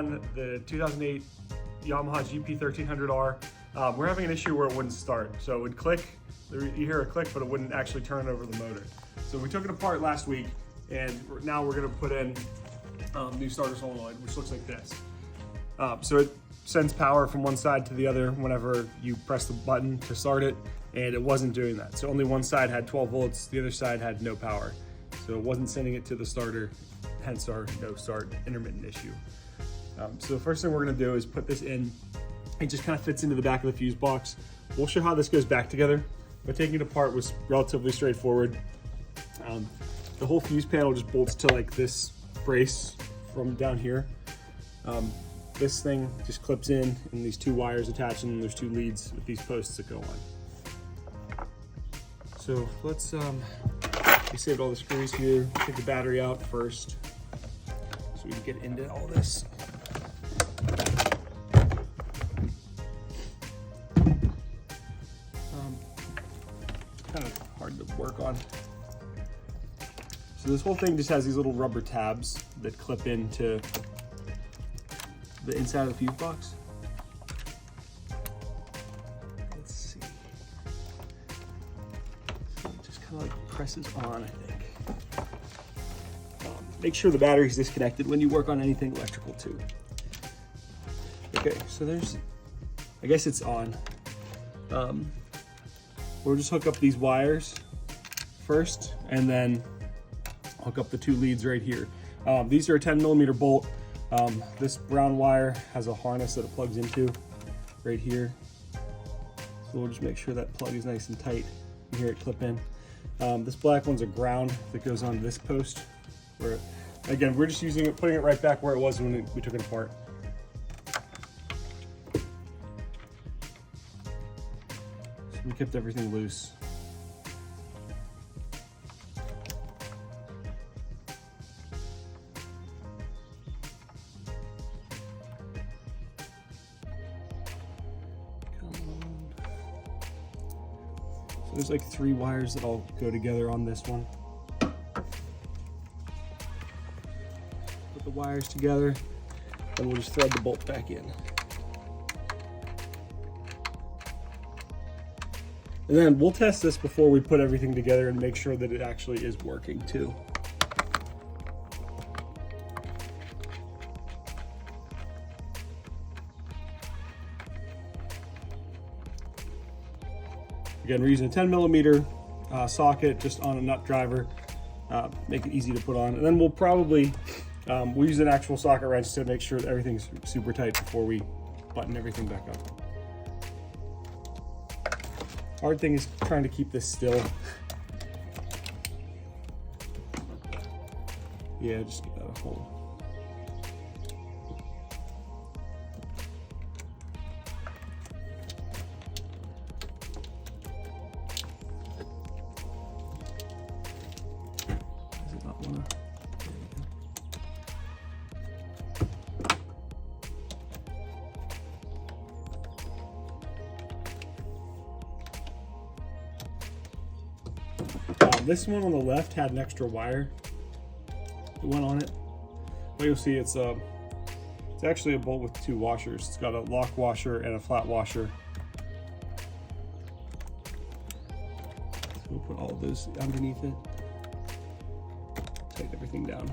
on the 2008 Yamaha GP1300R. We're having an issue where it wouldn't start. So it would click, you hear a click, but it wouldn't actually turn over the motor. So we took it apart last week, and now we're gonna put in new starter solenoid, which looks like this. So it sends power from one side to the other whenever you press the button to start it, and it wasn't doing that. So only one side had 12 volts, the other side had no power. So it wasn't sending it to the starter, hence our no start intermittent issue. So the first thing we're gonna do is put this in. It just kind of fits into the back of the fuse box. We'll show how this goes back together, but taking it apart was relatively straightforward. The whole fuse panel just bolts to like this brace from down here. This thing just clips in and these two wires attached, and there's two leads with these posts that go on. So let's, we saved all the screws here. Take the battery out first so we can get into all this. Kind of hard to work on. So this whole thing just has these little rubber tabs that clip into the inside of the fuse box. Let's see. So it just kind of like presses on, I think. Make sure the battery's disconnected when you work on anything electrical too. Okay, so there's, I guess it's on. We'll just hook up these wires first, and then hook up the two leads right here. These are a 10mm bolt. This brown wire has a harness that it plugs into right here. So we'll just make sure that plug is nice and tight. You hear it clip in. This black one's a ground that goes on this post. Where, again, we're just using it, putting it right back where it was when we took it apart. So we kept everything loose. So there's like 3 wires that all go together on this one. Put the wires together, and we'll just thread the bolt back in. And then we'll test this before we put everything together and make sure that it actually is working too. Again, we're using a 10mm socket just on a nut driver, make it easy to put on. And then we'll probably, we'll use an actual socket wrench to make sure that everything's super tight before we button everything back up. Hard thing is trying to keep this still. Yeah, just get that a hole. Does it not wanna? This one on the left had an extra wire that went on it, but you'll see it's actually a bolt with 2 washers. It's got a lock washer and a flat washer. So we'll put all of those underneath it, tighten everything down.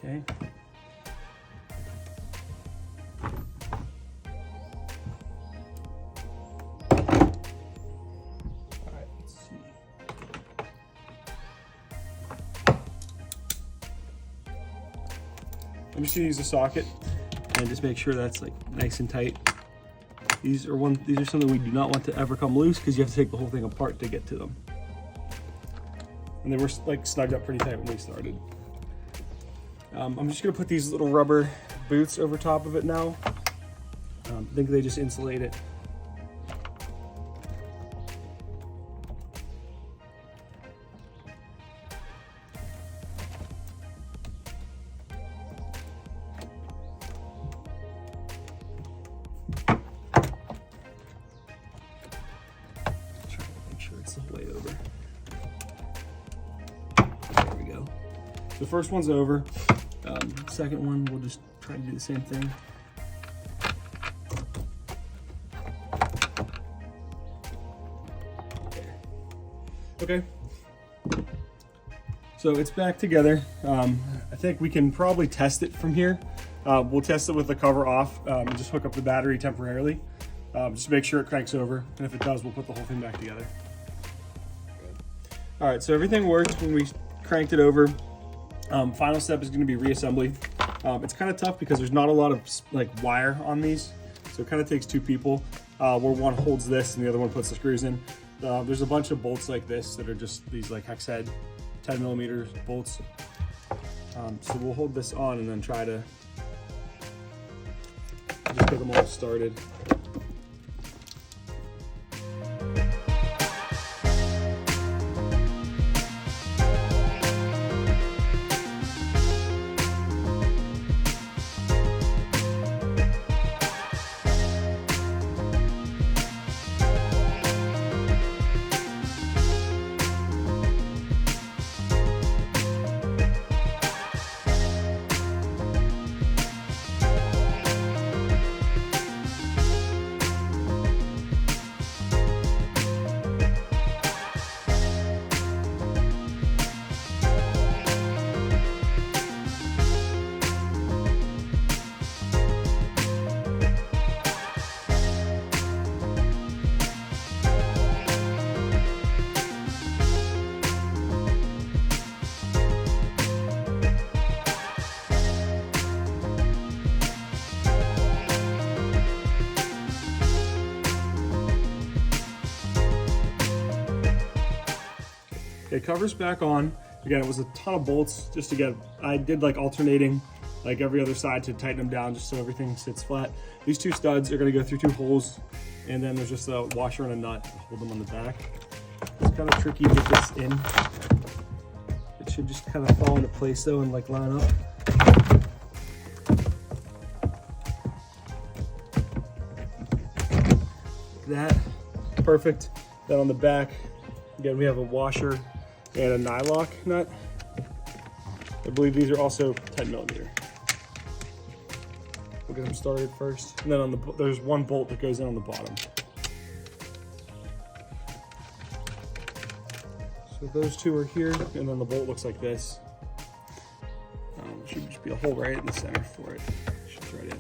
Okay. I'm just gonna use a socket and just make sure that's like nice and tight. These are something we do not want to ever come loose because you have to take the whole thing apart to get to them. And they were like snugged up pretty tight when we started. I'm just gonna put these little rubber boots over top of it now. I think they just insulate it. The first one's over. Second one, we'll just try to do the same thing. Okay. So it's back together. I think we can probably test it from here. We'll test it with the cover off and just hook up the battery temporarily. Just to make sure it cranks over. And if it does, we'll put the whole thing back together. All right, so everything worked when we cranked it over. Final step is gonna be reassembly. It's kind of tough because there's not a lot of like wire on these. So it kind of takes two people where one holds this and the other one puts the screws in. There's a bunch of bolts like this that are just these like hex head 10mm bolts. So we'll hold this on and then try to just get them all started. Okay, cover's back on. Again, it was a ton of bolts just to get, I did like alternating like every other side to tighten them down just so everything sits flat. These two studs are gonna go through two holes, and then there's just a washer and a nut to hold them on the back. It's kind of tricky to get this in. It should just kind of fall into place though and like line up. Like that, perfect. Then on the back, again, we have a washer and a nylock nut. I believe these are also 10mm. We'll get them started first. And then on there's one bolt that goes in on the bottom. So those two are here, and then the bolt looks like this. There should just be a hole right in the center for it. Should thread in.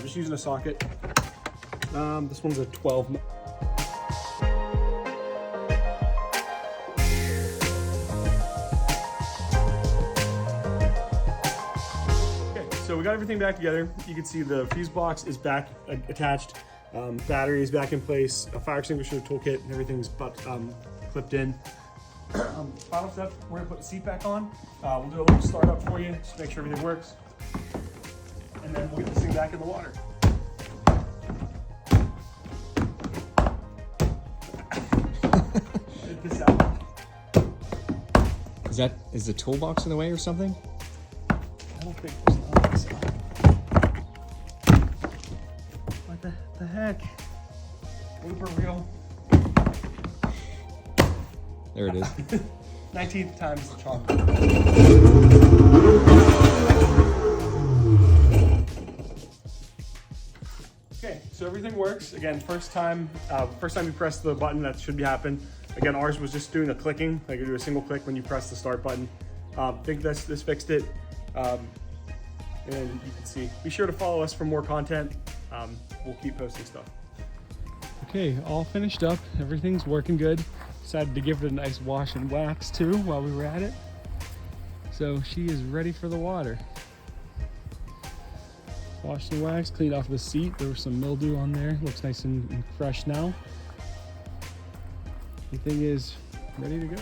Just using a socket. This one's a 12. Okay, so we got everything back together. You can see the fuse box is back attached. Battery is back in place. A fire extinguisher toolkit and everything's clipped in. Final step, we're gonna put the seat back on. We'll do a little startup for you, just to make sure everything works. And then we'll get this thing back in the water. Get this out. Is the toolbox in the way or something? I don't think there's nothing this out. What the heck? Blooper reel. There it is. 19th time's the charm. Okay, so everything works. Again, first time you press the button, that should be happen. Again, ours was just doing a clicking, like you do a single click when you press the start button. I think this fixed it. And you can see, be sure to follow us for more content. We'll keep posting stuff. Okay, all finished up. Everything's working good. Decided to give it a nice wash and wax too while we were at it. So she is ready for the water. Washed and waxed, cleaned off the seat. There was some mildew on there. Looks nice and fresh now. Everything is ready to go.